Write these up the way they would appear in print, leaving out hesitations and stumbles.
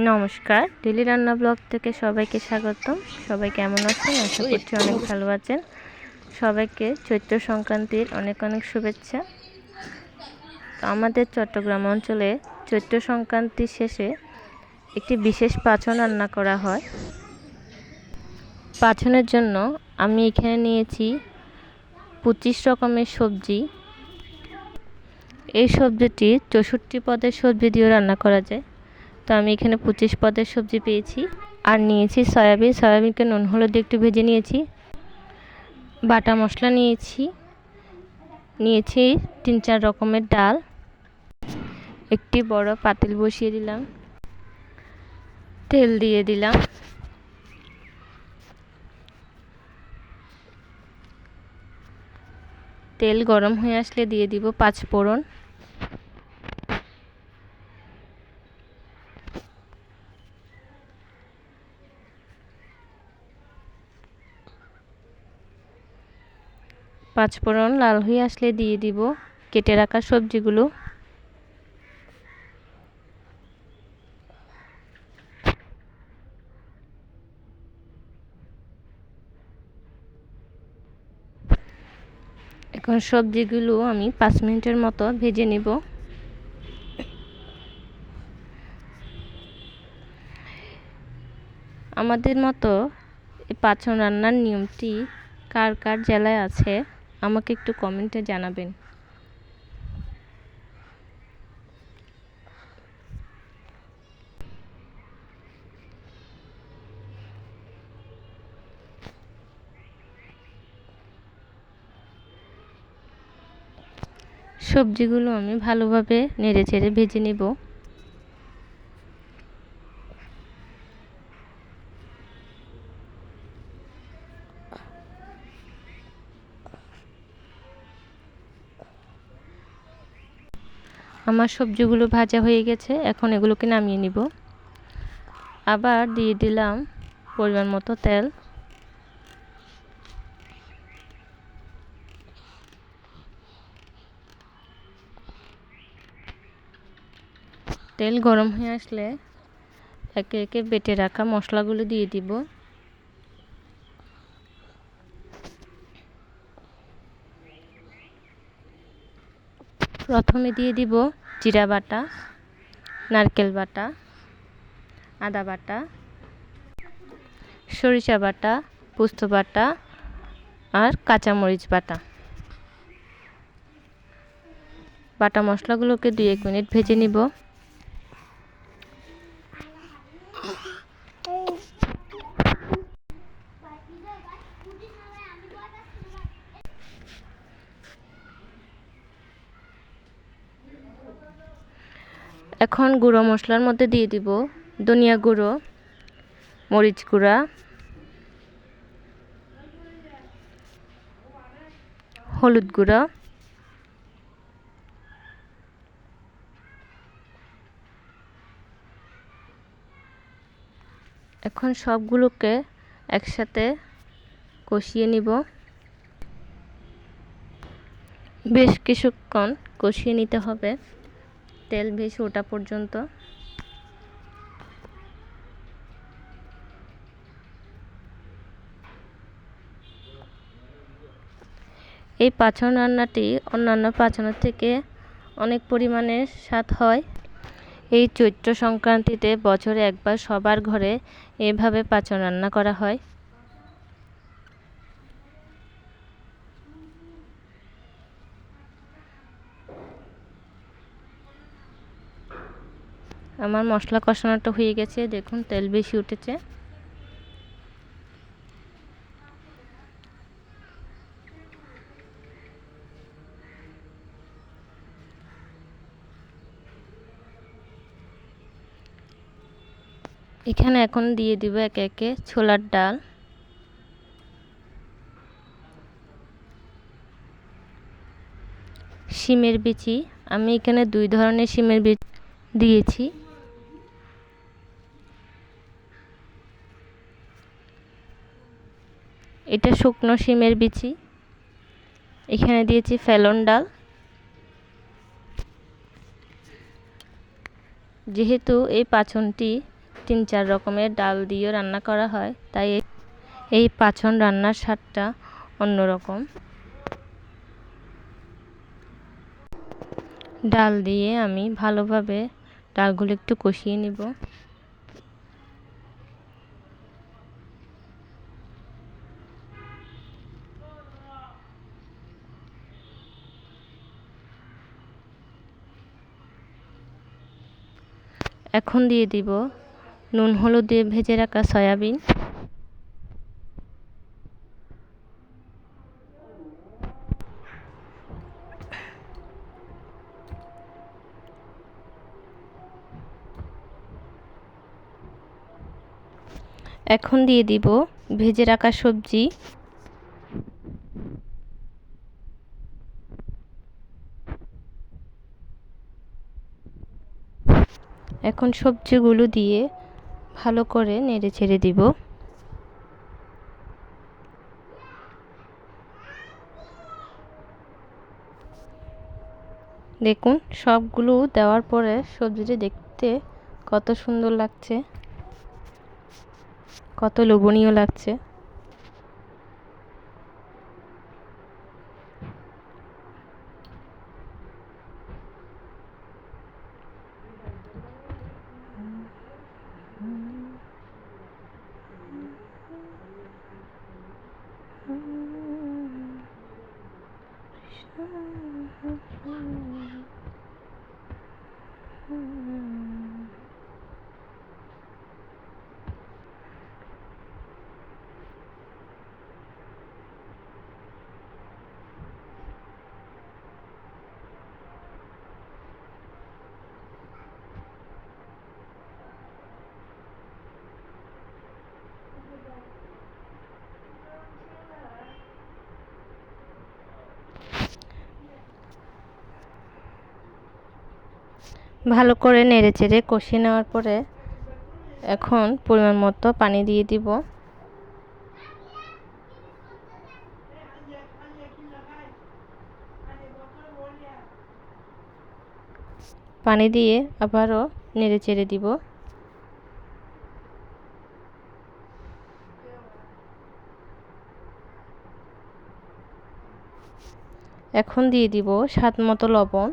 নমস্কার, ডেলি রান্না ব্লগ থেকে সবাইকে স্বাগতম। সবাই কেমন আছেন? আশা করছি অনেক ভালো আছেন। সবাইকে চৈত্র সংক্রান্তির অনেক অনেক শুভেচ্ছা। তো আমাদের চট্টগ্রাম অঞ্চলে চৈত্র সংক্রান্তির শেষে একটি বিশেষ পাঁচন রান্না করা হয়। পাঁচনের জন্য আমি এখানে নিয়েছি 25 রকমের সবজি। এই সবজিটি 64 পদের সবজি দিয়েও রান্না করা যায়। তো আমি এখানে 25 পদের সবজি পেয়েছি। আর নিয়েছি সয়াবিনকে নুন হলুদ দিয়ে একটু ভেজে নিয়েছি। বাটা মশলা নিয়েছি 3-4 রকমের ডাল। একটি বড় পাতিল বসিয়ে দিলাম, তেল দিয়ে দিলাম। তেল গরম হয়ে আসলে দিয়ে দিব 5 ফোড়ন। পাঁচফোড়ন লাল হয়ে আসলে দিয়ে দিব কেটে রাখা সবজিগুলো। এখন সবজিগুলো আমি 5 মিনিটের মতো ভেজে নিব। আমাদের মতো এই পাঁচন রান্নার নিয়মটি কার কার জেলায় আছে আমাকে একটু কমেন্টে জানাবেন। সবজিগুলো আমি ভালোভাবে নেড়েচেড়ে ভেজে নেব। আমার সবজিগুলো ভাজা হয়ে গেছে, এখন এগুলোকে নামিয়ে নিব। আবার দিয়ে দিলাম পরিমাণ মতো তেল। তেল গরম হয়ে আসলে একে একে বেটে রাখা মশলাগুলো দিয়ে দিব। প্রথমে দিয়ে দিব জিরা বাটা, নারকেল বাটা, আদা বাটা, সরিষা বাটা, পোস্ত বাটা আর কাঁচামরিচ বাটা। বাটা মশলাগুলোকে 2-1 মিনিট ভেজে নিব। এখন গুঁড়ো মশলার মধ্যে দিয়ে দিব ধনিয়া গুঁড়ো, মরিচ গুঁড়া, হলুদ গুঁড়া, এখন সবগুলোকে একসাথে কষিয়ে নিব। বেশ কিছুক্ষণ কষিয়ে নিতে হবে, তেল ভেসে ওঠা পর্যন্ত। এই পাঁচন রান্নাটি অন্যান্য পাঁচনের থেকে অনেক পরিমাণে স্বাদ হয়। এই চৈত্র সংক্রান্তিতে বছরে একবার সবার ঘরে এভাবে পাঁচন রান্না করা হয়। আমার মশলা কষানোটা হয়ে গেছে, দেখুন তেল বেশি উঠেছে। এখানে এখন দিয়ে দিব একে একে ছোলার ডাল, শিমের বিচি। আমি এখানে 2 ধরনের শিমের বীজ দিয়েছি। এটা শুকনো শিমের বিচি। এখানে দিয়েছি ফেলন ডাল। যেহেতু এই পাঁচনটি 3-4 রকমের ডাল দিয়েও রান্না করা হয়, তাই এই পাঁচন রান্নার স্বাদটা অন্যরকম। ডাল দিয়ে আমি ভালোভাবে ডালগুলো একটু কষিয়ে নিব। এখন দিয়ে দিব নুন হলুদ দিয়ে ভেজে রাখা সয়াবিন। এখন দিয়ে দিব ভেজে রাখা সবজি। এখন সবজিগুলো দিয়ে ভালো করে নেড়ে চেড়ে দিব। দেখুন সবগুলো দেওয়ার পরে সবজিটি দেখতে কত সুন্দর লাগছে, কত লোভনীয় লাগছে। ভালো করে নেড়েচেড়ে কষিয়ে নেওয়ার পরে এখন পরিমাণ মতো পানি দিয়ে দিব। পানি দিয়ে আবারও নেড়েচেড়ে দিব। এখন দিয়ে দিব স্বাদ মতো লবণ।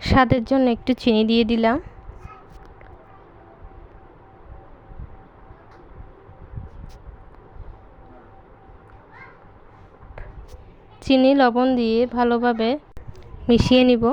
স্বাদের জন্য একটু চিনি দিয়ে দিলাম। চিনি লবণ দিয়ে ভালোভাবে মিশিয়ে নিব।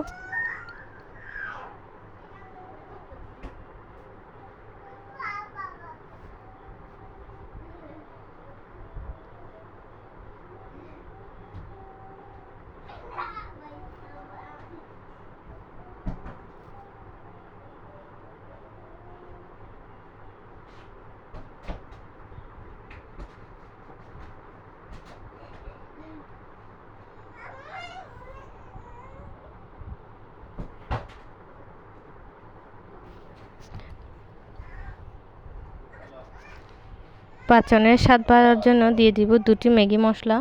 পাঁচনের স্বাদ বাড়ানোর জন্য দিয়ে দিব 2টি ম্যাগি মশলা।